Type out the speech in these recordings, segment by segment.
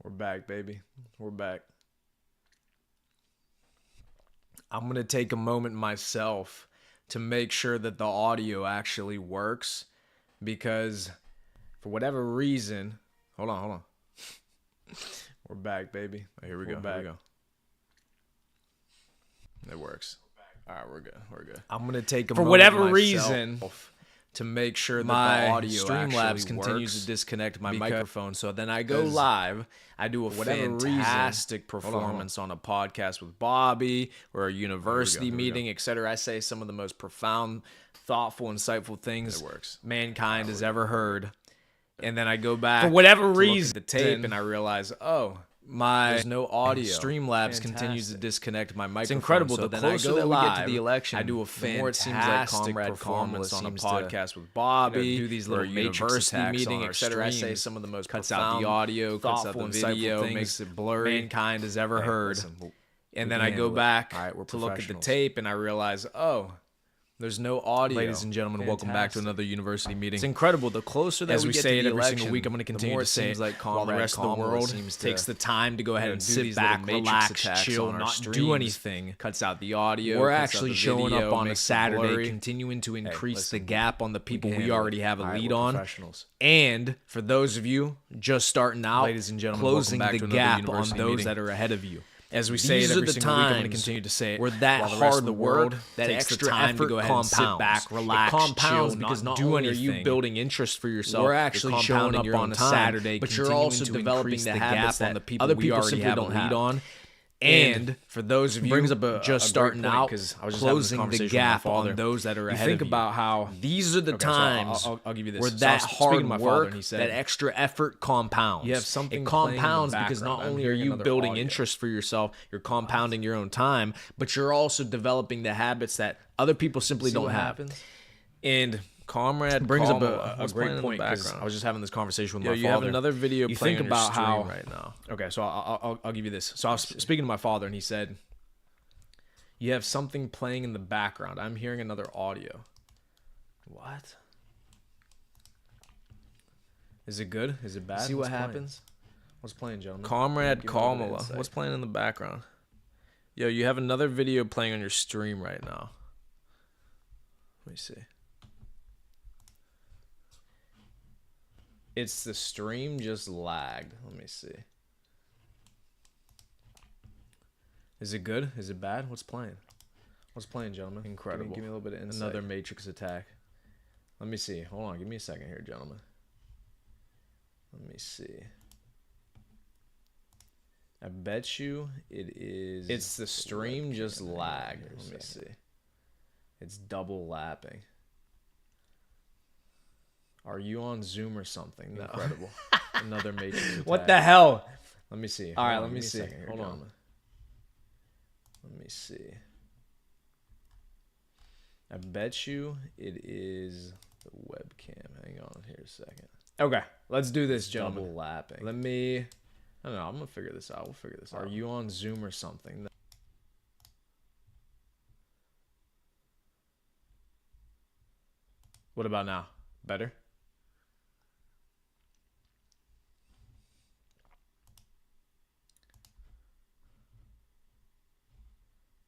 We're back, baby. We're back. I'm going to take a moment myself to make sure that the audio actually works because for whatever reason, hold on. We're back, baby. Oh, here we go. It works. All right, we're good. I'm going to take a moment whatever myself reason to make sure that my the audio Streamlabs continues to disconnect my microphone. So then I go because live. I do a whatever fantastic performance on a podcast with Bobby or a university meeting, etc. I say some of the most profound, thoughtful, insightful things mankind has ever heard. And then I go back for whatever to reason, look at the tape and I realize, there's no audio. Streamlabs continues to disconnect my microphone. It's incredible. So The then closer I go that we live, get to the election, I do a the more it seems like fantastic Comrade performance Kamala on a seems to, podcast with Bobby, do these or little a matrix university attacks meeting, on our etc. I say streams, some of the most cuts profound, out the audio, cuts thoughtful, out the insightful video, things makes it blurry. mankind has ever heard. And then I go handle it. back All right, we're to look at the professionals. tape and I realize, there's no audio. Ladies and gentlemen, welcome back to Fantastic. another university meeting. It's incredible. The closer that As we we get say to it the every election, single week, I'm going to the continue more to it say seems like while the Comrade rest of the Kamala world seems takes to, the time to go ahead and do sit these back, little matrix relax, attacks chill, on our not do streams, anything. cuts out the audio. We're cuts out actually the showing video, up on a makes it Saturday, blurry. continuing to increase listen, the gap on the people we handle already it. have a All right, lead we're on. professionals. And for those of you just starting out, Ladies and gentlemen, closing welcome back the to another gap on university those meeting. that are ahead of you. As we say it These are every the single week, I'm going to times continue to say it. where that while the rest hard of the work, world that takes the extra time to effort go ahead and sit compounds. back, relax, It compounds chill, because not not do only are you anything. building interest for yourself, We're you're actually showing compounding up your on own a time, Saturday, but you're continuing also to developing increase the the habits gap that on the people other we people already simply have a don't lead have. on. And for those of you brings up a just great starting point, out, 'cause I was just having this closing the conversation with my gap father. on those that are You ahead think of about how these are the Okay, so times I'll give you this. where So I that was speaking hard to my father, work, and he said, that extra effort compounds. You have something it playing in the compounds because background. not I'm only are hearing you another building audio. interest for yourself, you're compounding your own time, but you're also developing the habits that other people simply See don't what have. happens? And Comrade brings up Kamala a was great playing in the point because background. I was just having this conversation with Yo, my you father. have another video You playing think on your about how stream right now. Okay, so I'll give you this. So I was speaking to my father, and he said, "You have something playing in the background. I'm hearing another audio." What? Is it good? Is it bad? See what What's playing? happens? What's playing, gentlemen? Comrade Give me a little bit of Kamala. insight. What's playing in the background? Yo, you have another video playing on your stream right now. Let me see. It's the stream just lagged. Let me see. Is it good? Is it bad? What's playing? What's playing, gentlemen? Incredible. Give me a little bit of insight. Another Matrix attack. Let me see. Hold on. Give me a second here, gentlemen. Let me see. I bet you it is. It's the stream just lagged. Let me see. It's double lapping. Are you on Zoom or something? No. Incredible. Another Matrix attack. What the hell? Let me see. All right, Hold on, let me give see. a second here, Hold on. gentlemen. Let me see. I bet you it is the webcam. Hang on here a second. Okay, let's do this, gentlemen. Double lapping. Let me. I don't know. I'm gonna figure this out. We'll figure this out. Are Are you on Zoom or something? What about now? Better?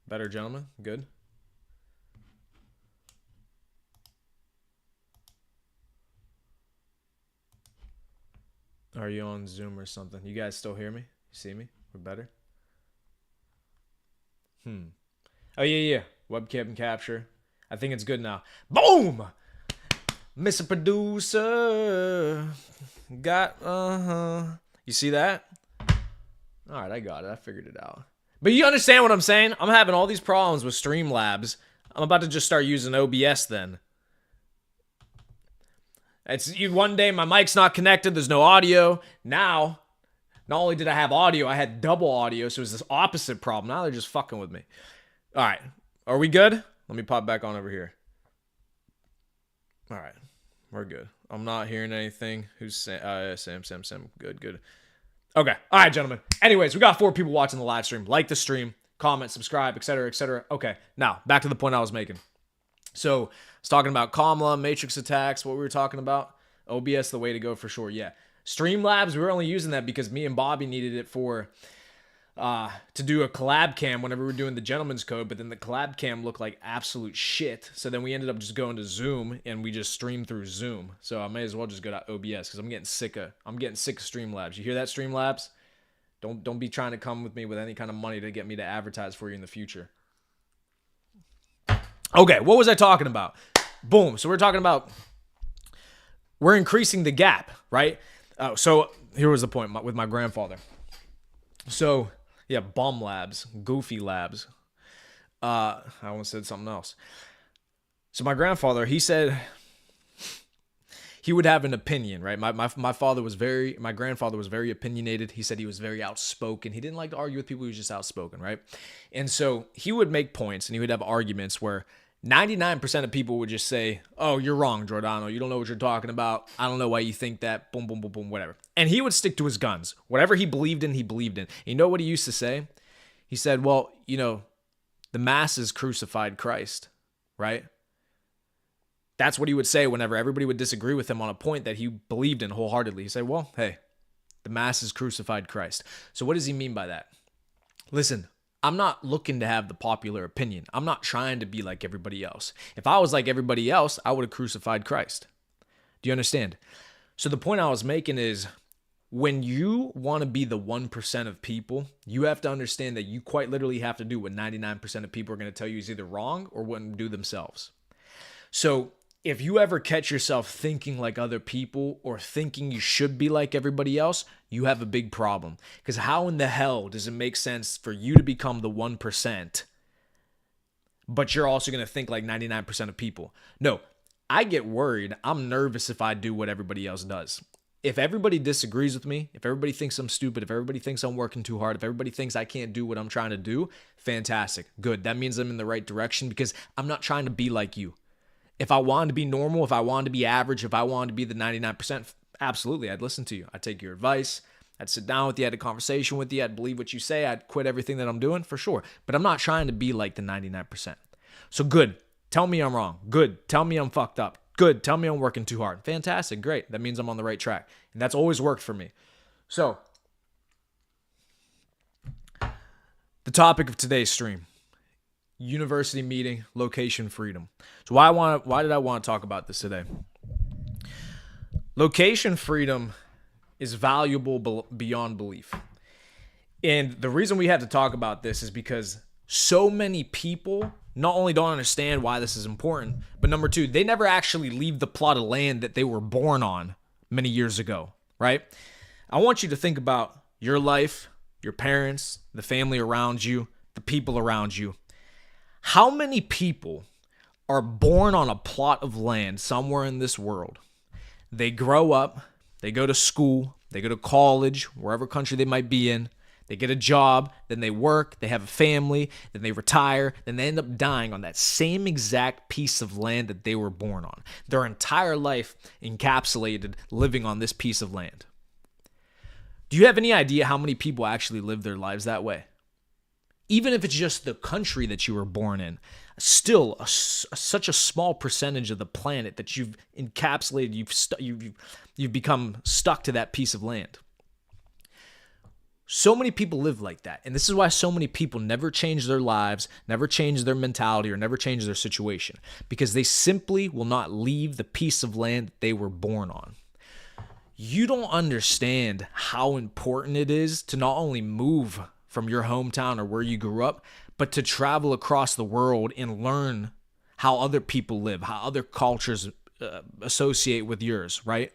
Better, gentlemen? Good? Are you on Zoom or something? You guys still hear me? You see me? We're better? Oh, yeah. Webcam capture. I think it's good now. Boom! Mr. Producer. Got, You see that? All right, I got it. I figured it out. But you understand what I'm saying? I'm having all these problems with Streamlabs. I'm about to just start using OBS then. One day my mic's not connected. There's no audio. Now, not only did I have audio, I had double audio. So it was this opposite problem. Now they're just fucking with me. All right. Are we good? Let me pop back on over here. All right. We're good. I'm not hearing anything. Who's Sam? Good. Okay. All right, gentlemen. Anyways, we got 4 people watching the live stream. Like the stream, comment, subscribe, etc., etc. Okay. Now, back to the point I was making. So, I was talking about Kamala, Matrix attacks, what we were talking about. OBS, the way to go for sure. Yeah. Streamlabs, we were only using that because me and Bobby needed it for to do a collab cam whenever we were doing the gentleman's code, but then the collab cam looked like absolute shit. So then we ended up just going to Zoom and we just streamed through Zoom. So I may as well just go to OBS because I'm getting sick of Streamlabs. You hear that, Streamlabs? Don't be trying to come with me with any kind of money to get me to advertise for you in the future. Okay, what was I talking about? Boom. So we're talking about we're increasing the gap, right? So here was the point with my grandfather. So yeah, bum labs, goofy labs. I almost said something else. So my grandfather, he said he would have an opinion, right? My grandfather was very opinionated. He said he was very outspoken. He didn't like to argue with people. He was just outspoken, right? And so he would make points and he would have arguments where 99% of people would just say, oh, you're wrong, Giordano. You don't know what you're talking about. I don't know why you think that. Boom, boom, boom, boom, whatever. And he would stick to his guns. Whatever he believed in, he believed in. And you know what he used to say? He said, well, the masses crucified Christ, right? That's what he would say whenever everybody would disagree with him on a point that he believed in wholeheartedly. He'd say, well, hey, the masses crucified Christ. So what does he mean by that? Listen, I'm not looking to have the popular opinion. I'm not trying to be like everybody else. If I was like everybody else, I would have crucified Christ. Do you understand? So the point I was making is when you want to be the 1% of people, you have to understand that you quite literally have to do what 99% of people are going to tell you is either wrong or wouldn't do themselves. So if you ever catch yourself thinking like other people or thinking you should be like everybody else, you have a big problem. Because how in the hell does it make sense for you to become the 1%, but you're also going to think like 99% of people? No, I get worried. I'm nervous if I do what everybody else does. If everybody disagrees with me, if everybody thinks I'm stupid, if everybody thinks I'm working too hard, if everybody thinks I can't do what I'm trying to do, fantastic. Good. That means I'm in the right direction because I'm not trying to be like you. If I wanted to be normal, if I wanted to be average, if I wanted to be the 99%, absolutely, I'd listen to you. I'd take your advice. I'd sit down with you, I'd have a conversation with you. I'd believe what you say. I'd quit everything that I'm doing for sure. But I'm not trying to be like the 99%. So good. Tell me I'm wrong. Good. Tell me I'm fucked up. Good. Tell me I'm working too hard. Fantastic. Great. That means I'm on the right track. And that's always worked for me. So the topic of today's stream. University meeting, location freedom. So why did I want to talk about this today? Location freedom is valuable beyond belief. And the reason we had to talk about this is because so many people not only don't understand why this is important, but number two, they never actually leave the plot of land that they were born on many years ago, right? I want you to think about your life, your parents, the family around you, the people around you. How many people are born on a plot of land somewhere in this world? They grow up, they go to school, they go to college, wherever country they might be in, they get a job, then they work, they have a family, then they retire, then they end up dying on that same exact piece of land that they were born on. Their entire life encapsulated living on this piece of land. Do you have any idea how many people actually live their lives that way? Even if it's just the country that you were born in, still such a small percentage of the planet that you've encapsulated, you've become stuck to that piece of land. So many people live like that. And this is why so many people never change their lives, never change their mentality, or never change their situation. Because they simply will not leave the piece of land that they were born on. You don't understand how important it is to not only move from your hometown or where you grew up, but to travel across the world and learn how other people live, how other cultures associate with yours, right?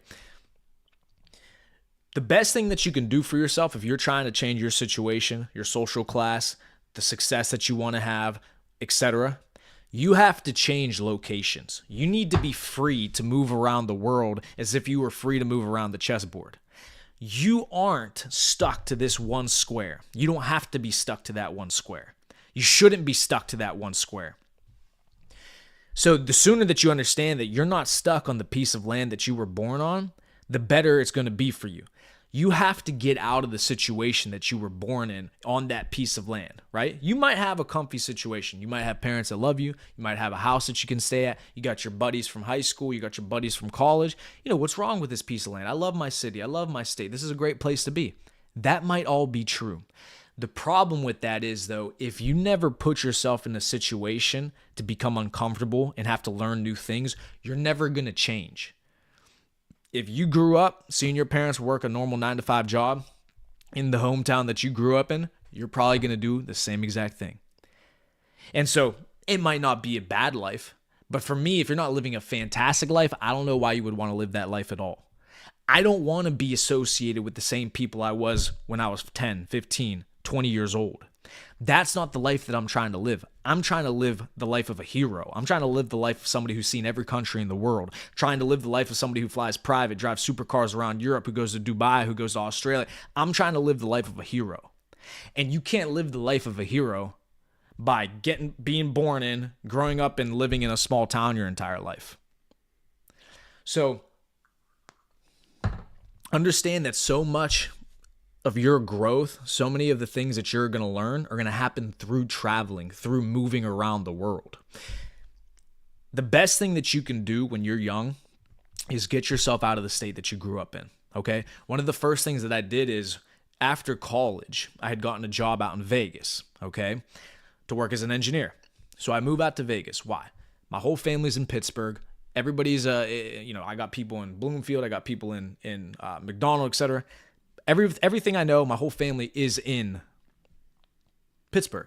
The best thing that you can do for yourself if you're trying to change your situation, your social class, the success that you want to have, etc., you have to change locations. You need to be free to move around the world as if you were free to move around the chessboard. You aren't stuck to this one square. You don't have to be stuck to that one square. You shouldn't be stuck to that one square. So the sooner that you understand that you're not stuck on the piece of land that you were born on, the better it's going to be for you. You have to get out of the situation that you were born in on that piece of land, right? You might have a comfy situation. You might have parents that love you. You might have a house that you can stay at. You got your buddies from high school. You got your buddies from college. You know, what's wrong with this piece of land? I love my city. I love my state. This is a great place to be. That might all be true. The problem with that is, though, if you never put yourself in a situation to become uncomfortable and have to learn new things, you're never going to change. If you grew up seeing your parents work a normal 9-to-5 job in the hometown that you grew up in, you're probably going to do the same exact thing. And so it might not be a bad life, but for me, if you're not living a fantastic life, I don't know why you would want to live that life at all. I don't want to be associated with the same people I was when I was 10, 15, 20 years old. That's not the life that I'm trying to live. I'm trying to live the life of a hero. I'm trying to live the life of somebody who's seen every country in the world. Trying to live the life of somebody who flies private, drives supercars around Europe, who goes to Dubai, who goes to Australia. I'm trying to live the life of a hero. And you can't live the life of a hero by being born in, growing up and living in a small town your entire life. So understand that so much of your growth, so many of the things that you're going to learn are going to happen through traveling, through moving around the world. The best thing that you can do when you're young is get yourself out of the state that you grew up in, okay? One of the first things that I did is after college, I had gotten a job out in Vegas, okay, to work as an engineer. So I move out to Vegas. Why? My whole family's in Pittsburgh. Everybody's, I got people in Bloomfield. I got people in McDonald, etc. Everything I know, my whole family is in Pittsburgh.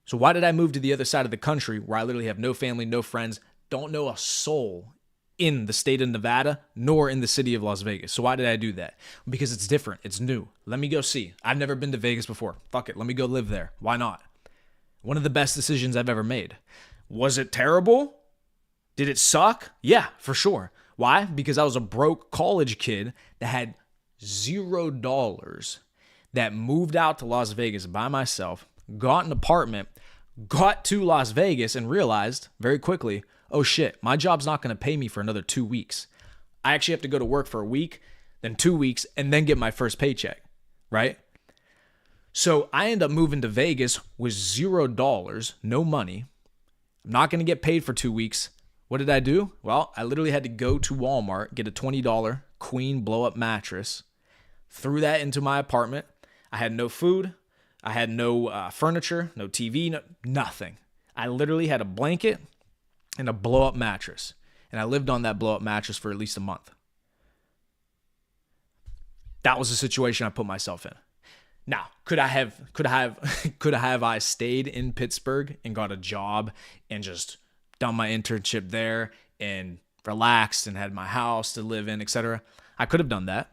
So why did I move to the other side of the country where I literally have no family, no friends, don't know a soul in the state of Nevada, nor in the city of Las Vegas? So why did I do that? Because it's different. It's new. Let me go see. I've never been to Vegas before. Fuck it. Let me go live there. Why not? One of the best decisions I've ever made. Was it terrible? Did it suck? Yeah, for sure. Why? Because I was a broke college kid that had $0 that moved out to Las Vegas by myself, got an apartment, got to Las Vegas and realized very quickly, oh shit, my job's not going to pay me for another 2 weeks. I actually have to go to work for a week, then 2 weeks, and then get my first paycheck, right? So I end up moving to Vegas with $0, no money. I'm not going to get paid for 2 weeks. What did I do? Well, I literally had to go to Walmart, get a $20 queen blow-up mattress, threw that into my apartment. I had no food. I had no furniture, no TV, nothing. I literally had a blanket and a blow-up mattress. And I lived on that blow-up mattress for at least a month. That was the situation I put myself in. Now, could I have stayed in Pittsburgh and got a job and just done my internship there and relaxed and had my house to live in, etc.? I could have done that.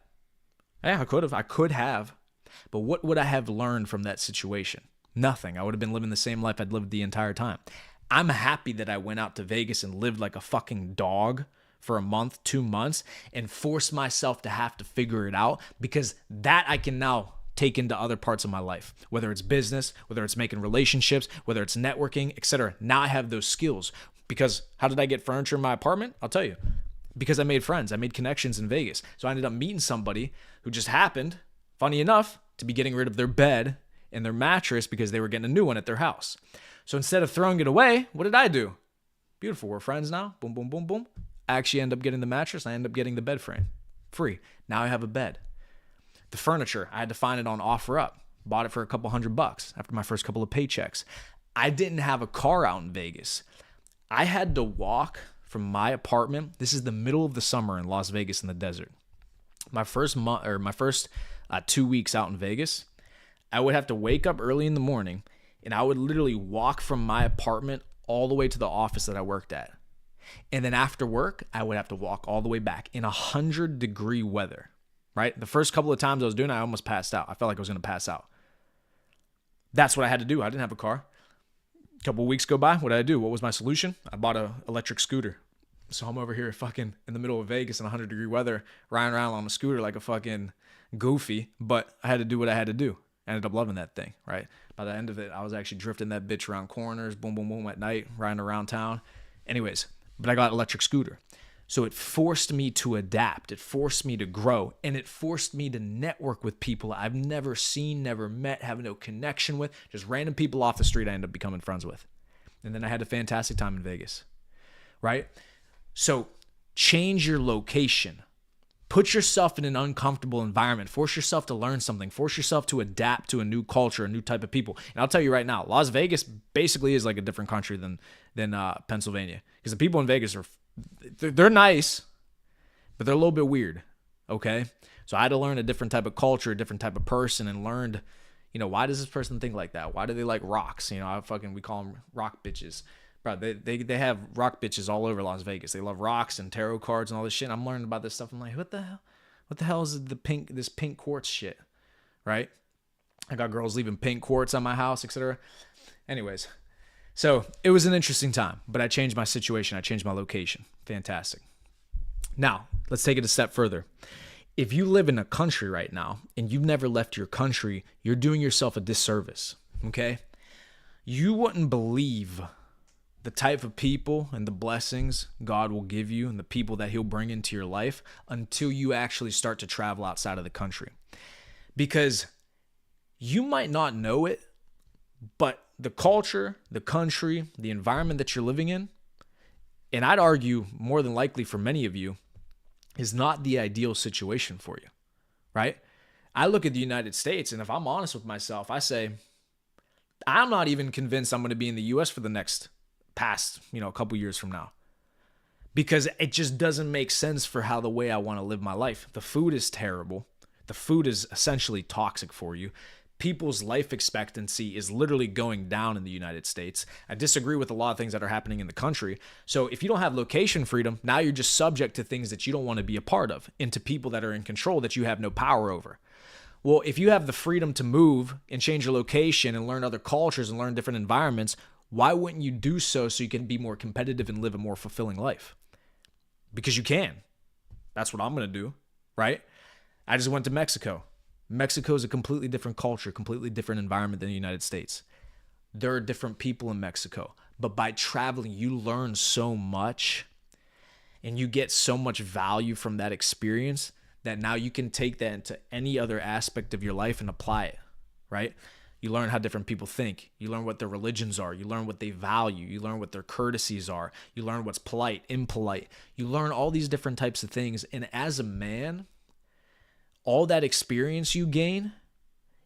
Yeah, I could have. But what would I have learned from that situation? Nothing. I would have been living the same life I'd lived the entire time. I'm happy that I went out to Vegas and lived like a fucking dog for a month, 2 months, and forced myself to have to figure it out, because that I can now take into other parts of my life, whether it's business, whether it's making relationships, whether it's networking, etc. Now I have those skills. Because how did I get furniture in my apartment? I'll tell you. Because I made friends. I made connections in Vegas. So I ended up meeting somebody who just happened, funny enough, to be getting rid of their bed and their mattress because they were getting a new one at their house. So instead of throwing it away, what did I do? Beautiful. We're friends now. Boom, boom, boom, boom. I actually end up getting the mattress. And I end up getting the bed frame. Free. Now I have a bed. The furniture, I had to find it on OfferUp. Bought it for a couple $100 after my first couple of paychecks. I didn't have a car out in Vegas. I had to walk from my apartment. This is the middle of the summer in Las Vegas in the desert. My first 2 weeks out in Vegas, I would have to wake up early in the morning and I would literally walk from my apartment all the way to the office that I worked at. And then after work, I would have to walk all the way back in 100-degree weather, right? The first couple of times I was doing it, I almost passed out. I felt like I was going to pass out. That's what I had to do. I didn't have a car. A couple of weeks go by. What did I do? What was my solution? I bought an electric scooter. So I'm over here fucking in the middle of Vegas in 100-degree weather, riding around on a scooter like a fucking goofy, but I had to do what I had to do. I ended up loving that thing, right? By the end of it, I was actually drifting that bitch around corners, boom, boom, boom at night, riding around town. Anyways, but I got an electric scooter. So it forced me to adapt. It forced me to grow. And it forced me to network with people I've never seen, never met, have no connection with. Just random people off the street I ended up becoming friends with. And then I had a fantastic time in Vegas, right? So change your location. Put yourself in an uncomfortable environment. Force yourself to learn something. Force yourself to adapt to a new culture, a new type of people. And I'll tell you right now, Las Vegas basically is like a different country than Pennsylvania. Because the people in Vegas they're nice, but they're a little bit weird, okay? So I had to learn a different type of culture, a different type of person, and learned, why does this person think like that? Why do they like rocks? We call them rock bitches. Bro, they have rock bitches all over Las Vegas. They love rocks and tarot cards and all this shit. I'm learning about this stuff. I'm like, what the hell? What the hell is this pink quartz shit, right? I got girls leaving pink quartz on my house, etc. Anyways, so it was an interesting time, but I changed my situation. I changed my location. Fantastic. Now, let's take it a step further. If you live in a country right now and you've never left your country, you're doing yourself a disservice, okay? You wouldn't believe the type of people and the blessings God will give you and the people that he'll bring into your life until you actually start to travel outside of the country. Because you might not know it, but the culture, the country, the environment that you're living in, and I'd argue more than likely for many of you, is not the ideal situation for you, right? I look at the United States, and if I'm honest with myself, I say, I'm not even convinced I'm going to be in the U.S. for the next past, a couple years from now. Because it just doesn't make sense for how the way I want to live my life. The food is terrible. The food is essentially toxic for you. People's life expectancy is literally going down in the United States. I disagree with a lot of things that are happening in the country. So if you don't have location freedom, now you're just subject to things that you don't want to be a part of and to people that are in control that you have no power over. Well, if you have the freedom to move and change your location and learn other cultures and learn different environments, why wouldn't you do so you can be more competitive and live a more fulfilling life? Because you can. That's what I'm going to do, right? I just went to Mexico. Mexico is a completely different culture, completely different environment than the United States. There are different people in Mexico, but by traveling, you learn so much and you get so much value from that experience that now you can take that into any other aspect of your life and apply it, right? You learn how different people think. You learn what their religions are. You learn what they value. You learn what their courtesies are. You learn what's polite, impolite. You learn all these different types of things. And as a man, all that experience you gain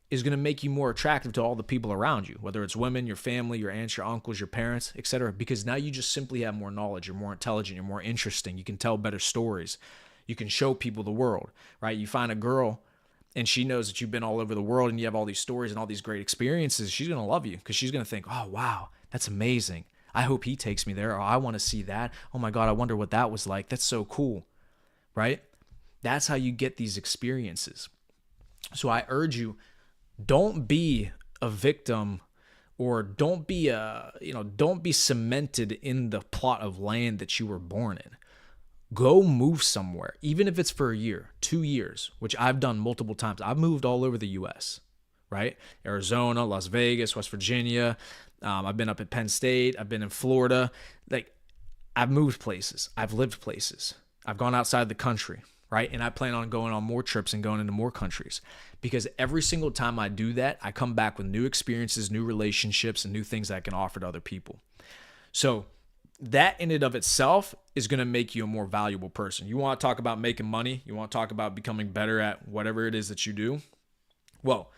is going to make you more attractive to all the people around you, whether it's women, your family, your aunts, your uncles, your parents, etc. Because now you just simply have more knowledge. You're more intelligent. You're more interesting. You can tell better stories. You can show people the world, right? You find a girl and she knows that you've been all over the world and you have all these stories and all these great experiences. She's going to love you because she's going to think, oh, wow, that's amazing. I hope he takes me there. Or I want to see that. Oh my God, I wonder what that was like. That's so cool, right? That's how you get these experiences. So I urge you, don't be a victim or don't be cemented in the plot of land that you were born in. Go move somewhere, even if it's for a year, 2 years, which I've done multiple times. I've moved all over the U.S., right? Arizona, Las Vegas, West Virginia. I've been up at Penn State. I've been in Florida. I've moved places. I've lived places. I've gone outside the country, right? And I plan on going on more trips and going into more countries because every single time I do that, I come back with new experiences, new relationships, and new things that I can offer to other people. So that in and of itself is going to make you a more valuable person. You want to talk about making money? You want to talk about becoming better at whatever it is that you do? Well,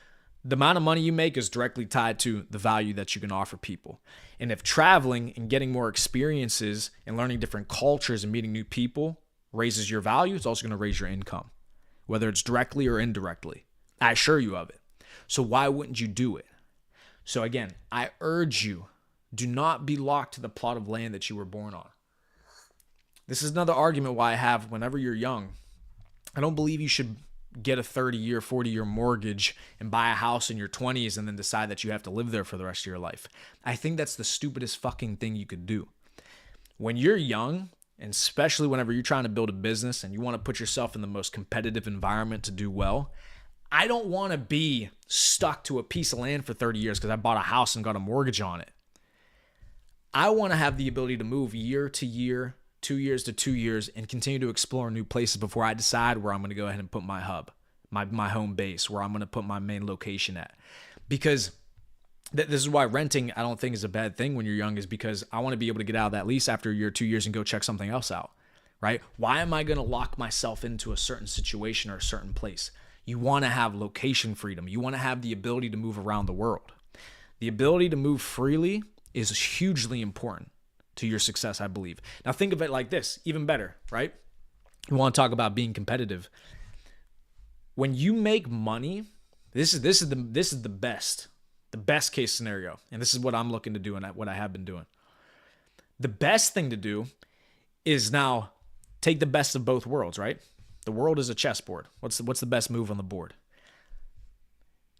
the amount of money you make is directly tied to the value that you can offer people. And if traveling and getting more experiences and learning different cultures and meeting new people raises your value, it's also going to raise your income, whether it's directly or indirectly. I assure you of it. So why wouldn't you do it? So again, I urge you, do not be locked to the plot of land that you were born on. This is another argument why I have whenever you're young. I don't believe you should get a 30-year, 40-year mortgage and buy a house in your 20s and then decide that you have to live there for the rest of your life. I think that's the stupidest fucking thing you could do. When you're young, and especially whenever you're trying to build a business and you want to put yourself in the most competitive environment to do well, I don't want to be stuck to a piece of land for 30 years because I bought a house and got a mortgage on it. I want to have the ability to move year to year, 2 years to 2 years and continue to explore new places before I decide where I'm going to go ahead and put my hub, my home base, where I'm going to put my main location at. Because this is why renting, I don't think, is a bad thing when you're young, is because I want to be able to get out of that lease after a year, 2 years, and go check something else out, right? Why am I going to lock myself into a certain situation or a certain place? You want to have location freedom. You want to have the ability to move around the world. The ability to move freely is hugely important to your success, I believe. Now think of it like this, even better, right? You want to talk about being competitive. When you make money, this is the best case scenario, and this is what I'm looking to do and what I have been doing. The best thing to do is now take the best of both worlds, right? The world is a chessboard. What's the best move on the board?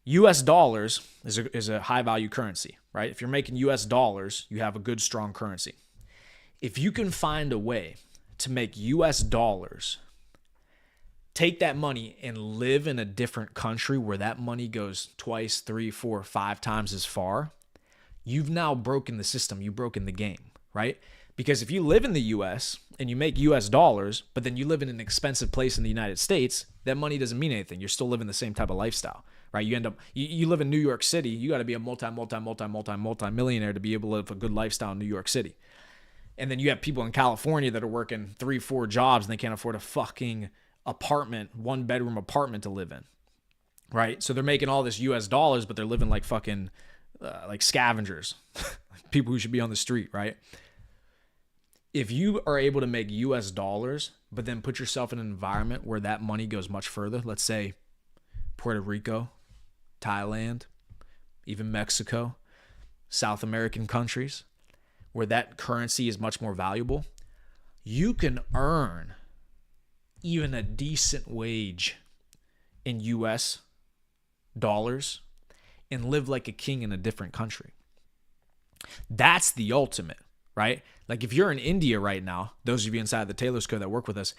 US dollars is a high value currency, right? If you're making US dollars, you have a good, strong currency. If you can find a way to make US dollars, take that money and live in a different country where that money goes twice, 3, 4, 5 times as far, you've now broken the system. You've broken the game, right? Because if you live in the US and you make US dollars, but then you live in an expensive place in the United States, that money doesn't mean anything. You're still living the same type of lifestyle, right? You live in New York City. You got to be a multi-millionaire to be able to live a good lifestyle in New York City. And then you have people in California that are working 3, 4 jobs and they can't afford a fucking apartment, 1-bedroom apartment to live in, right? So they're making all this US dollars, but they're living like fucking like scavengers, people who should be on the street, right? If you are able to make US dollars, but then put yourself in an environment where that money goes much further, let's say Puerto Rico, Thailand, even Mexico, South American countries, where that currency is much more valuable, you can earn even a decent wage in US dollars and live like a king in a different country. That's the ultimate, right? Like if you're in India right now, those of you inside the Taylor's Code that work with us,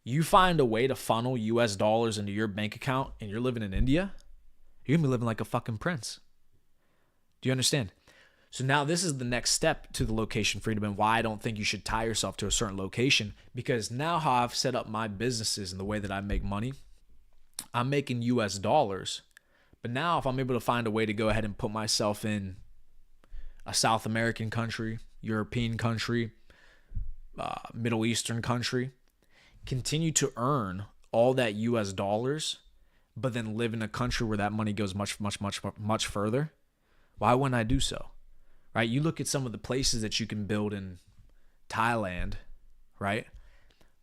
you find a way to funnel US dollars into your bank account and you're living in India, you're going to be living like a fucking prince. Do you understand? So now this is the next step to the location freedom and why I don't think you should tie yourself to a certain location, because now how I've set up my businesses and the way that I make money, I'm making US dollars. But now if I'm able to find a way to go ahead and put myself in a South American country, European country, Middle Eastern country, continue to earn all that US dollars, but then live in a country where that money goes much further, why wouldn't I do so? Right? You look at some of the places that you can build in Thailand, right?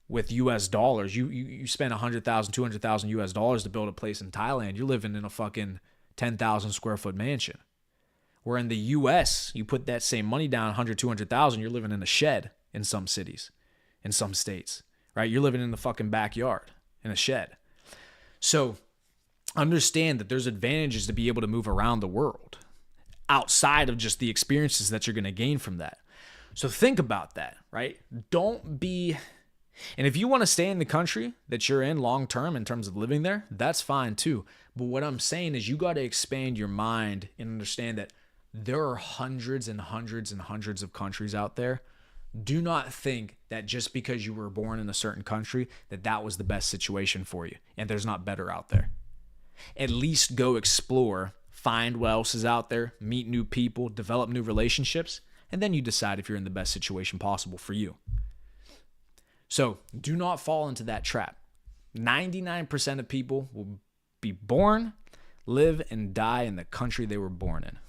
With US dollars, you spend 100,000, 200,000 US dollars to build a place in Thailand. You're living in a fucking 10,000 square foot mansion. Where in the US, you put that same money down, 100, 200,000, you're living in a shed in some cities, in some states, right? You're living in the fucking backyard in a shed. So understand that there's advantages to be able to move around the world outside of just the experiences that you're going to gain from that. So think about that, right? Don't be, and if you want to stay in the country that you're in long term in terms of living there, that's fine too. But what I'm saying is you got to expand your mind and understand that there are hundreds and hundreds and hundreds of countries out there. Do not think that just because you were born in a certain country that that was the best situation for you and there's not better out there. At least go explore, find what else is out there, meet new people, develop new relationships, and then you decide if you're in the best situation possible for you. So do not fall into that trap. 99% of people will be born, live, and die in the country they were born in.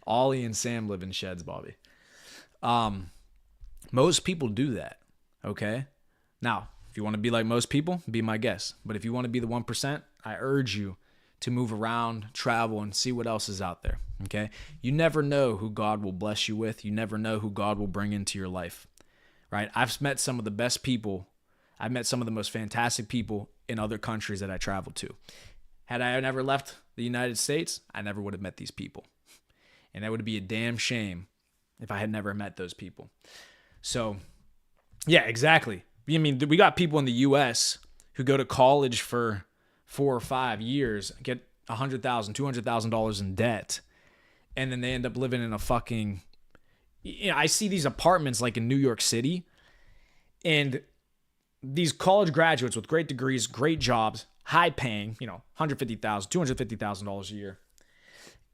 Ollie and Sam live in sheds, Bobby. Most people do that, okay? Now, if you want to be like most people, be my guest. But if you want to be the 1%, I urge you to move around, travel, and see what else is out there, okay? You never know who God will bless you with. You never know who God will bring into your life, right? I've met some of the best people. I've met some of the most fantastic people in other countries that I traveled to. Had I never left the United States, I never would have met these people. And that would be a damn shame if I had never met those people. So, yeah, exactly. I mean, we got people in the U.S. who go to college for 4 or 5 years, get $100,000, $200,000 in debt, and then they end up living in a fucking You know, I see these apartments like in New York City, and these college graduates with great degrees, great jobs, high paying, you know, $150,000, $250,000 a year.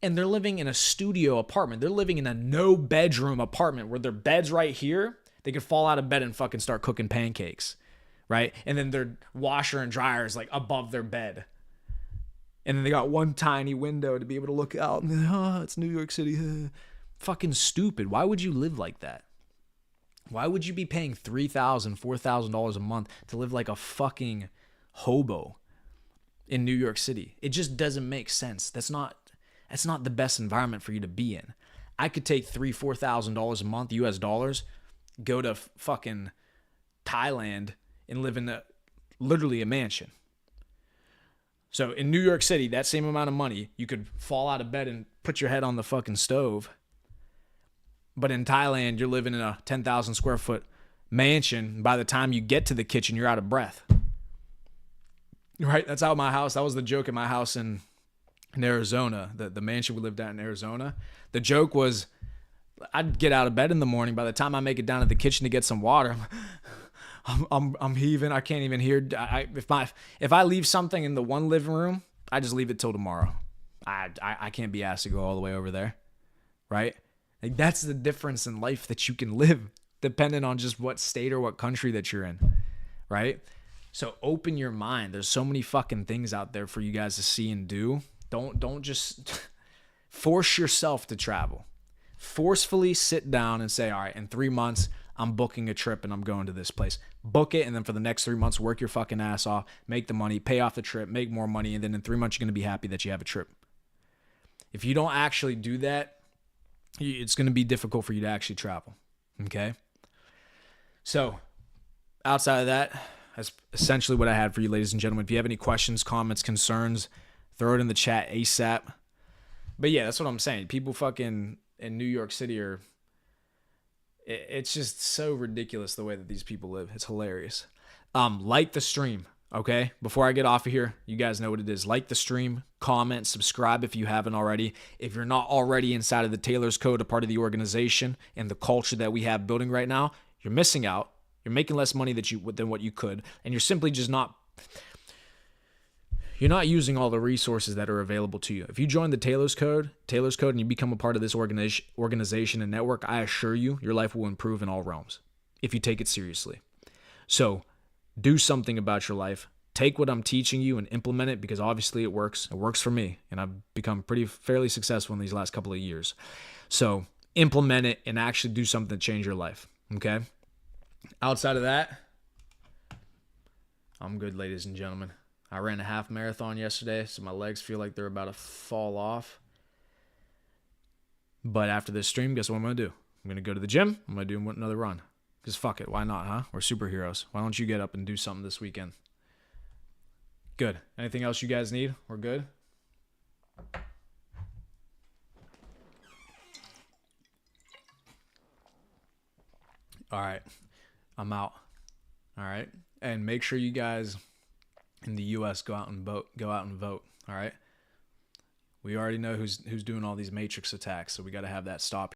And they're living in a studio apartment. They're living in a no bedroom apartment where their bed's right here. They could fall out of bed and fucking start cooking pancakes, right? And then their washer and dryer is like above their bed. And then they got one tiny window to be able to look out. And oh, it's New York City. Fucking stupid. Why would you live like that? Why would you be paying $3,000, $4,000 a month to live like a fucking hobo in New York City? It just doesn't make sense. That's not the best environment for you to be in. I could take $3,000, $4,000 a month, US dollars, go to fucking Thailand and live in literally a mansion. So in New York City, that same amount of money, you could fall out of bed and put your head on the fucking stove. But in Thailand, you're living in a 10,000 square foot mansion. By the time you get to the kitchen, you're out of breath. Right? That's how my house, that was the joke at my house in Arizona, the mansion we lived at in Arizona. The joke was I'd get out of bed in the morning. By the time I make it down to the kitchen to get some water, I'm heaving. I can't even hear. If I leave something in the one living room, I just leave it till tomorrow. I can't be asked to go all the way over there, right? Like that's the difference in life that you can live, depending on just what state or what country that you're in, right? So open your mind. There's so many fucking things out there for you guys to see and do. Don't just force yourself to travel. Forcefully sit down and say, all right, in 3 months, I'm booking a trip and I'm going to this place. Book it, and then for the next 3 months, work your fucking ass off, make the money, pay off the trip, make more money, and then in 3 months, you're going to be happy that you have a trip. If you don't actually do that, it's going to be difficult for you to actually travel, okay? So outside of that, that's essentially what I had for you, ladies and gentlemen. If you have any questions, comments, concerns, throw it in the chat ASAP. But yeah, that's what I'm saying. People fucking in New York City are... It's just so ridiculous the way that these people live. It's hilarious. Like the stream, okay? Before I get off of here, you guys know what it is. Like the stream, comment, subscribe if you haven't already. If you're not already inside of the Taylor's Code, a part of the organization and the culture that we have building right now, you're missing out. You're making less money than what you could, and you're simply just not... You're not using all the resources that are available to you. If you join the Taylor's Code, and you become a part of this organization and network, I assure you, your life will improve in all realms if you take it seriously. So do something about your life. Take what I'm teaching you and implement it, because obviously it works. It works for me, and I've become fairly successful in these last couple of years. So implement it and actually do something to change your life, okay? Outside of that, I'm good, ladies and gentlemen. I ran a half marathon yesterday, so my legs feel like they're about to fall off. But after this stream, guess what I'm going to do? I'm going to go to the gym. I'm going to do another run. Because fuck it. Why not, huh? We're superheroes. Why don't you get up and do something this weekend? Good. Anything else you guys need? We're good? All right. I'm out. All right. And make sure you guys... in the U.S. go out and vote. All right. We already know who's doing all these Matrix attacks, so we got to have that stop.